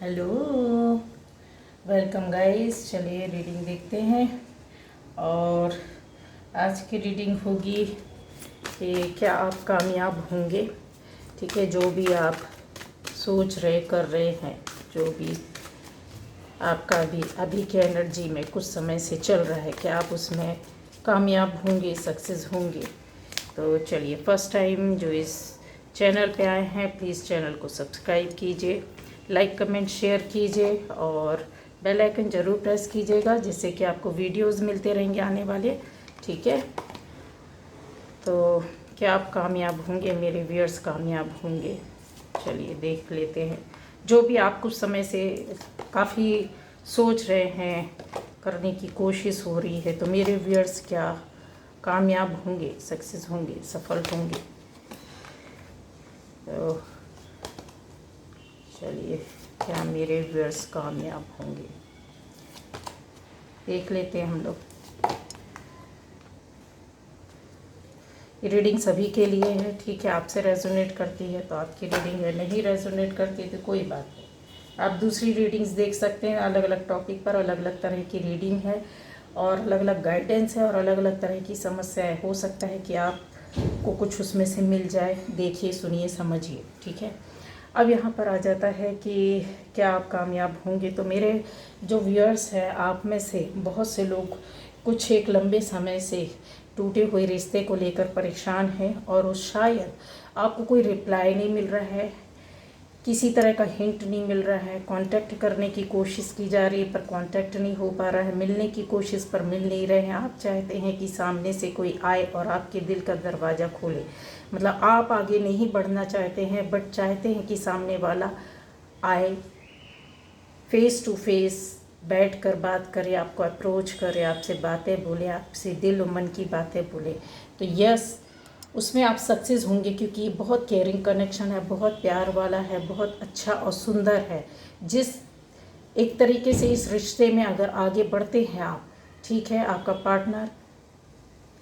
Hello, welcome guys. चलिए reading देखते हैं। और आज की रीडिंग होगी कि क्या आप कामयाब होंगे। ठीक है, जो भी आप सोच रहे कर रहे हैं, जो भी आपका भी अभी के एनर्जी में कुछ समय से चल रहा है, क्या आप उसमें कामयाब होंगे, सक्सेस होंगे। तो चलिए, फर्स्ट टाइम जो इस चैनल पे आए हैं प्लीज़ चैनल को सब्सक्राइब कीजिए, लाइक कमेंट शेयर कीजिए और बेल आइकन ज़रूर प्रेस कीजिएगा, जिससे कि आपको वीडियोस मिलते रहेंगे आने वाले। ठीक है, तो क्या आप कामयाब होंगे, मेरे व्यूअर्स कामयाब होंगे। चलिए देख लेते हैं। जो भी आप कुछ समय से काफ़ी सोच रहे हैं, करने की कोशिश हो रही है, तो मेरे व्यूअर्स क्या कामयाब होंगे, सक्सेस होंगे, सफल होंगे। तो चलिए, क्या मेरे व्यूअर्स कामयाब होंगे, देख लेते हैं हम लोग। ये रीडिंग सभी के लिए है। ठीक है, आपसे रेजोनेट करती है तो आपकी रीडिंग है, नहीं रेजोनेट करती तो कोई बात नहीं, आप दूसरी रीडिंग्स देख सकते हैं। अलग अलग टॉपिक पर अलग अलग तरह की रीडिंग है और अलग अलग गाइडेंस है और अलग अलग तरह की समस्याएं। हो सकता है कि आपको कुछ उसमें से मिल जाए। देखिए, सुनिए, समझिए। ठीक है, अब यहाँ पर आ जाता है कि क्या आप कामयाब होंगे। तो मेरे जो व्यूअर्स हैं, आप में से बहुत से लोग कुछ एक लंबे समय से टूटे हुए रिश्ते को लेकर परेशान हैं और शायद आपको कोई रिप्लाई नहीं मिल रहा है, किसी तरह का हिंट नहीं मिल रहा है। कांटेक्ट करने की कोशिश की जा रही है पर कांटेक्ट नहीं हो पा रहा है, मिलने की कोशिश पर मिल नहीं रहे हैं। आप चाहते हैं कि सामने से कोई आए और आपके दिल का दरवाज़ा खोले। मतलब आप आगे नहीं बढ़ना चाहते हैं, बट चाहते हैं कि सामने वाला आए, फेस टू फेस बैठ कर बात करे, आपको अप्रोच करे, आपसे बातें बोले, आपसे दिल और मन की बातें बोले। तो यस, उसमें आप सक्सेस होंगे, क्योंकि ये बहुत केयरिंग कनेक्शन है, बहुत प्यार वाला है, बहुत अच्छा और सुंदर है। जिस एक तरीके से इस रिश्ते में अगर आगे बढ़ते हैं आप, ठीक है, आपका पार्टनर,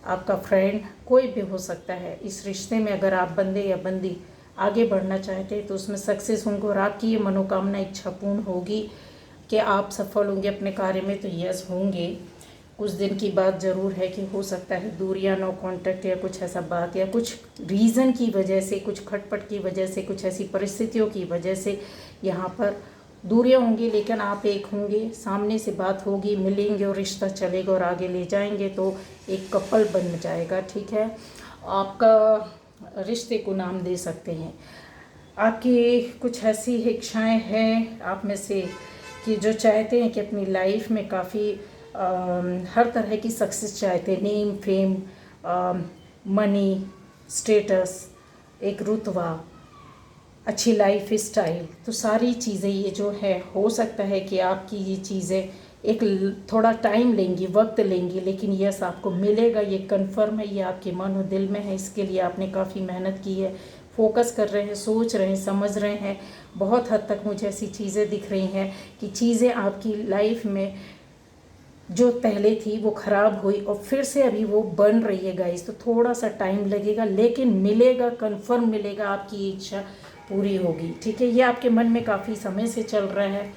आपका फ्रेंड, कोई भी हो सकता है, इस रिश्ते में अगर आप बंदे या बंदी आगे बढ़ना चाहते हैं तो उसमें सक्सेस होंगे और आपकी ये मनोकामना इच्छा पूर्ण होगी कि आप सफल होंगे अपने कार्य में। तो यस, होंगे। कुछ दिन की बात ज़रूर है कि हो सकता है दूरियां, नो कांटेक्ट या कुछ ऐसा बात, या कुछ रीज़न की वजह से, कुछ खटपट की वजह से, कुछ ऐसी परिस्थितियों की वजह से यहाँ पर दूरियां होंगी, लेकिन आप एक होंगे, सामने से बात होगी, मिलेंगे और रिश्ता चलेगा और आगे ले जाएंगे तो एक कपल बन जाएगा। ठीक है, आपका रिश्ते को नाम दे सकते हैं। आपकी कुछ ऐसी इच्छाएं हैं आप में से कि जो चाहते हैं कि अपनी लाइफ में काफ़ी हर तरह की सक्सेस चाहते हैं, नेम, फेम, मनी, स्टेटस, एक रुतबा, अच्छी लाइफ स्टाइल। तो सारी चीज़ें ये जो है, हो सकता है कि आपकी ये चीज़ें एक थोड़ा टाइम लेंगी, वक्त लेंगी, लेकिन यस आपको मिलेगा, ये कंफर्म है, ये आपके मन और दिल में है। इसके लिए आपने काफ़ी मेहनत की है, फोकस कर रहे हैं, सोच रहे हैं, समझ रहे हैं। बहुत हद तक मुझे ऐसी चीज़ें दिख रही हैं कि चीज़ें आपकी लाइफ में जो पहले थी वो ख़राब हुई और फिर से अभी वो बन रही है गाइस। तो थोड़ा सा टाइम लगेगा, लेकिन मिलेगा, कंफर्म मिलेगा, आपकी इच्छा पूरी होगी। ठीक है, ये आपके मन में काफ़ी समय से चल रहा है,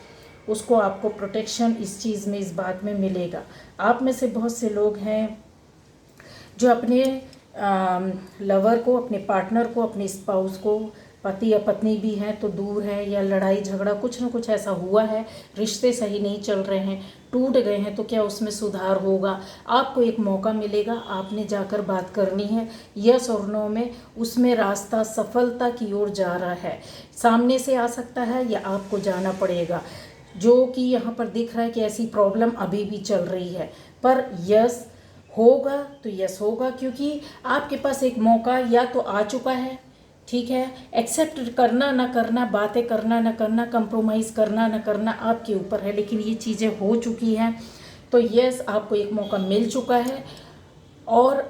उसको आपको प्रोटेक्शन इस चीज़ में, इस बात में मिलेगा। आप में से बहुत से लोग हैं जो अपने लवर को, अपने पार्टनर को, अपने स्पाउस को, पति या पत्नी भी हैं तो दूर है, या लड़ाई झगड़ा कुछ ना कुछ ऐसा हुआ है, रिश्ते सही नहीं चल रहे हैं, टूट गए हैं, तो क्या उसमें सुधार होगा। आपको एक मौका मिलेगा, आपने जाकर बात करनी है, यस और नो में। उसमें रास्ता सफलता की ओर जा रहा है, सामने से आ सकता है या आपको जाना पड़ेगा। जो कि यहाँ पर दिख रहा है कि ऐसी प्रॉब्लम अभी भी चल रही है, पर यस होगा तो यस होगा, क्योंकि आपके पास एक मौका या तो आ चुका है। ठीक है, एक्सेप्ट करना ना करना, बातें करना ना करना, कंप्रोमाइज़ करना ना करना आपके ऊपर है, लेकिन ये चीज़ें हो चुकी हैं। तो यस, आपको एक मौका मिल चुका है और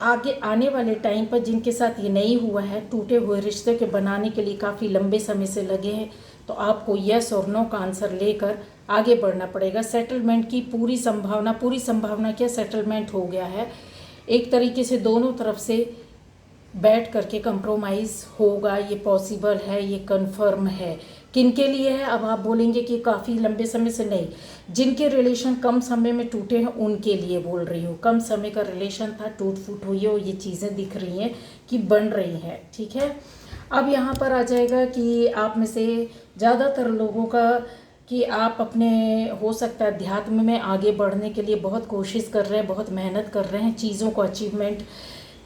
आगे आने वाले टाइम पर जिनके साथ ये नहीं हुआ है, टूटे हुए रिश्ते के बनाने के लिए काफ़ी लंबे समय से लगे हैं, तो आपको यस और नो का आंसर लेकर आगे बढ़ना पड़ेगा। सेटलमेंट की पूरी संभावना क्या, सेटलमेंट हो गया है। एक तरीके से दोनों तरफ से बैठ करके कंप्रोमाइज़ होगा, ये पॉसिबल है, ये कंफर्म है। किन के लिए है? अब आप बोलेंगे कि काफ़ी लंबे समय से नहीं, जिनके रिलेशन कम समय में टूटे हैं उनके लिए बोल रही हूँ। कम समय का रिलेशन था, टूट फूट हुई है और ये चीज़ें दिख रही हैं कि बन रही हैं, ठीक है। अब यहाँ पर आ जाएगा कि आप में से ज़्यादातर लोगों का कि आप अपने हो सकता है अध्यात्म में आगे बढ़ने के लिए बहुत कोशिश कर रहे हैं, बहुत मेहनत कर रहे हैं, चीज़ों को अचीवमेंट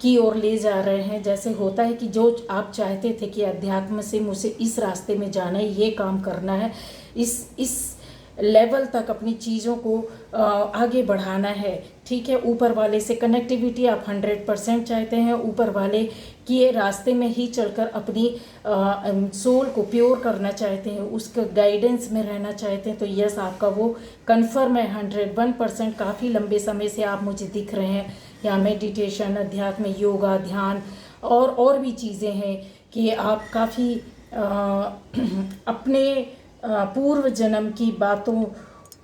की ओर ले जा रहे हैं। जैसे होता है कि जो आप चाहते थे कि अध्यात्म से मुझे इस रास्ते में जाना है, ये काम करना है, इस लेवल तक अपनी चीज़ों को आगे बढ़ाना है, ठीक है। ऊपर वाले से कनेक्टिविटी आप 100% चाहते हैं, ऊपर वाले के रास्ते में ही चलकर अपनी सोल को प्योर करना चाहते हैं, उसके गाइडेंस में रहना चाहते हैं, तो यस आपका वो कन्फर्म है 101%। काफ़ी लंबे समय से आप मुझे दिख रहे हैं यहाँ मेडिटेशन, अध्यात्म, योगा, ध्यान और भी चीज़ें हैं कि आप काफ़ी अपने पूर्व जन्म की बातों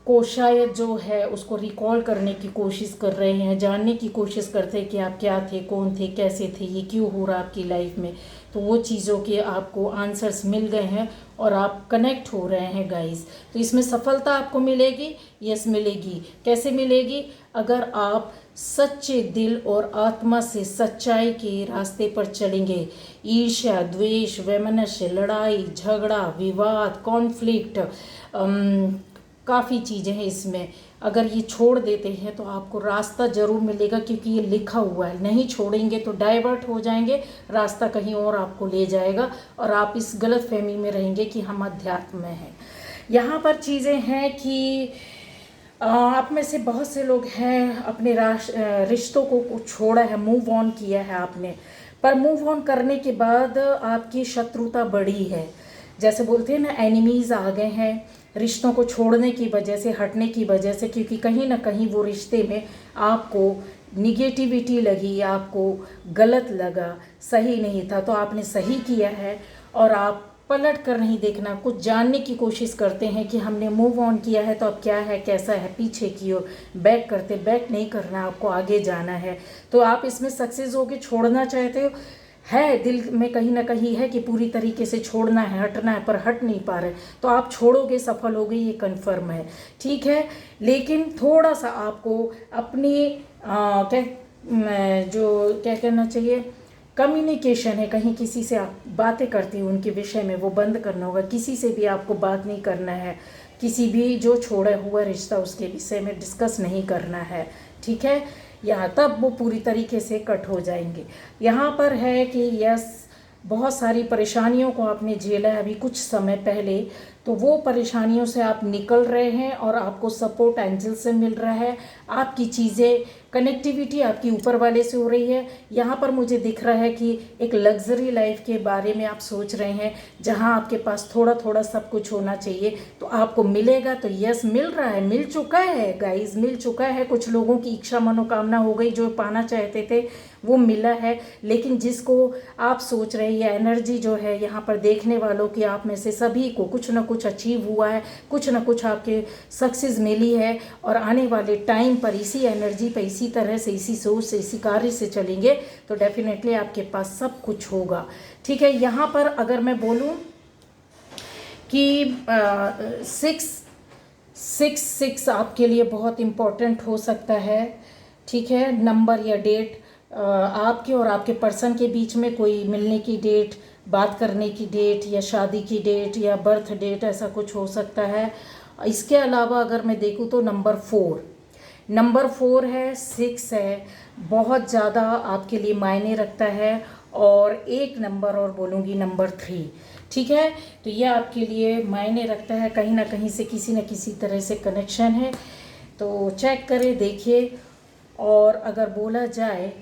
को शायद जो है उसको रिकॉल करने की कोशिश कर रहे हैं, जानने की कोशिश करते हैं कि आप क्या थे, कौन थे, कैसे थे, ये क्यों हो रहा आपकी लाइफ में। तो वो चीज़ों के आपको आंसर्स मिल गए हैं और आप कनेक्ट हो रहे हैं गाइस। तो इसमें सफलता आपको मिलेगी, यस मिलेगी। कैसे मिलेगी? अगर आप सच्चे दिल और आत्मा से सच्चाई के रास्ते पर चलेंगे। ईर्ष्या, द्वेष, वैमनस्य, लड़ाई झगड़ा, विवाद, कॉन्फ्लिक्ट, काफ़ी चीज़ें हैं इसमें, अगर ये छोड़ देते हैं तो आपको रास्ता ज़रूर मिलेगा, क्योंकि ये लिखा हुआ है। नहीं छोड़ेंगे तो डाइवर्ट हो जाएंगे, रास्ता कहीं और आपको ले जाएगा और आप इस गलत फहमी में रहेंगे कि हम अध्यात्म में हैं। यहाँ पर चीज़ें हैं कि आप में से बहुत से लोग हैं अपने रिश्तों को छोड़ा है, मूव ऑन किया है आपने, पर मूव ऑन करने के बाद आपकी शत्रुता बढ़ी है। जैसे बोलते हैं ना, एनिमीज़ आ गए हैं रिश्तों को छोड़ने की वजह से, हटने की वजह से, क्योंकि कहीं ना कहीं वो रिश्ते में आपको निगेटिविटी लगी, आपको गलत लगा, सही नहीं था, तो आपने सही किया है और आप पलट कर नहीं देखना, कुछ जानने की कोशिश करते हैं कि हमने मूव ऑन किया है तो अब क्या है, कैसा है, पीछे की ओर बैक करते, बैक नहीं करना, आपको आगे जाना है। तो आप इसमें सक्सेस होके छोड़ना चाहते हो, है दिल में कहीं ना कहीं है कि पूरी तरीके से छोड़ना है, हटना है, पर हट नहीं पा रहे, तो आप छोड़ोगे, सफल होगे, ये कन्फर्म है, ठीक है। लेकिन थोड़ा सा आपको अपनी क्या कहना चाहिए, कम्युनिकेशन है, कहीं किसी से आप बातें करते हो उनके विषय में, वो बंद करना होगा। किसी से भी आपको बात नहीं करना है, किसी भी जो छोड़ा हुआ रिश्ता उसके विषय में डिस्कस नहीं करना है, ठीक है। यहाँ तब वो पूरी तरीके से कट हो जाएंगे। यहाँ पर है कि यस, बहुत सारी परेशानियों को आपने झेला है अभी कुछ समय पहले, तो वो परेशानियों से आप निकल रहे हैं और आपको सपोर्ट एंजल से मिल रहा है। आपकी चीज़ें, कनेक्टिविटी आपकी ऊपर वाले से हो रही है। यहाँ पर मुझे दिख रहा है कि एक लग्जरी लाइफ के बारे में आप सोच रहे हैं, जहाँ आपके पास थोड़ा थोड़ा सब कुछ होना चाहिए, तो आपको मिलेगा। तो यस, मिल रहा है, मिल चुका है गाइस, मिल चुका है। कुछ लोगों की इच्छा मनोकामना हो गई, जो पाना चाहते थे वो मिला है। लेकिन जिसको आप सोच रहे हैं, एनर्जी जो है यहाँ पर देखने वालों की, आप में से सभी को कुछ ना कुछ अचीव हुआ है, कुछ ना कुछ आपके सक्सेस मिली है, और आने वाले टाइम पर इसी एनर्जी पर, इसी तरह से, इसी सोच से, इसी कार्य से चलेंगे तो डेफिनेटली आपके पास सब कुछ होगा, ठीक है। यहाँ पर अगर मैं बोलूँ कि 666 आपके लिए बहुत इम्पोर्टेंट हो सकता है, ठीक है। नंबर या डेट, आपके और आपके पर्सन के बीच में कोई मिलने की डेट, बात करने की डेट, या शादी की डेट, या बर्थ डेट, ऐसा कुछ हो सकता है। इसके अलावा अगर मैं देखूँ तो नंबर 4 है, 6 है, बहुत ज़्यादा आपके लिए मायने रखता है। और एक नंबर और बोलूँगी, नंबर 3, ठीक है। तो ये आपके लिए मायने रखता है, कहीं ना कहीं से किसी न किसी तरह से कनेक्शन है। तो चेक करें, देखिए। और अगर बोला जाए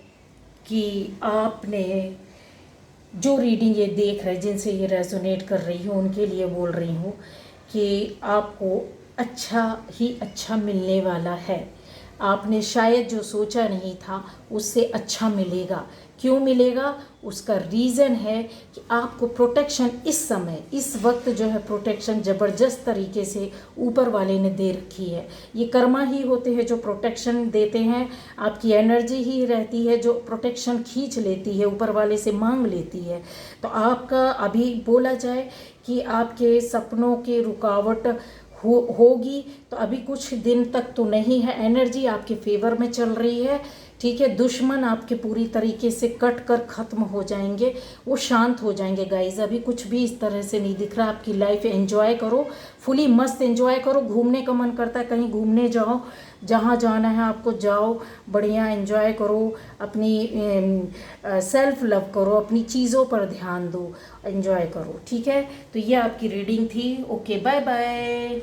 कि आपने जो रीडिंग ये देख रहे, जिनसे ये रेजोनेट कर रही हूँ, उनके लिए बोल रही हूँ कि आपको अच्छा ही अच्छा मिलने वाला है। आपने शायद जो सोचा नहीं था उससे अच्छा मिलेगा। क्यों मिलेगा? उसका रीज़न है कि आपको प्रोटेक्शन इस समय, इस वक्त जो है प्रोटेक्शन ज़बरदस्त तरीके से ऊपर वाले ने दे रखी है। ये कर्मा ही होते हैं जो प्रोटेक्शन देते हैं, आपकी एनर्जी ही रहती है जो प्रोटेक्शन खींच लेती है, ऊपर वाले से मांग लेती है। तो आपका अभी बोला जाए कि आपके सपनों की रुकावट होगी। तो अभी कुछ दिन तक तो नहीं है, एनर्जी आपके फेवर में चल रही है, ठीक है। दुश्मन आपके पूरी तरीके से कट कर ख़त्म हो जाएंगे, वो शांत हो जाएंगे गाइज। अभी कुछ भी इस तरह से नहीं दिख रहा। आपकी लाइफ एंजॉय करो, फुली मस्त एंजॉय करो। घूमने का मन करता है, कहीं घूमने जाओ, जहाँ जाना है आपको जाओ, बढ़िया एंजॉय करो, अपनी सेल्फ लव करो, अपनी चीज़ों पर ध्यान दो, एंजॉय करो, ठीक है। तो ये आपकी रीडिंग थी। Okay, bye bye.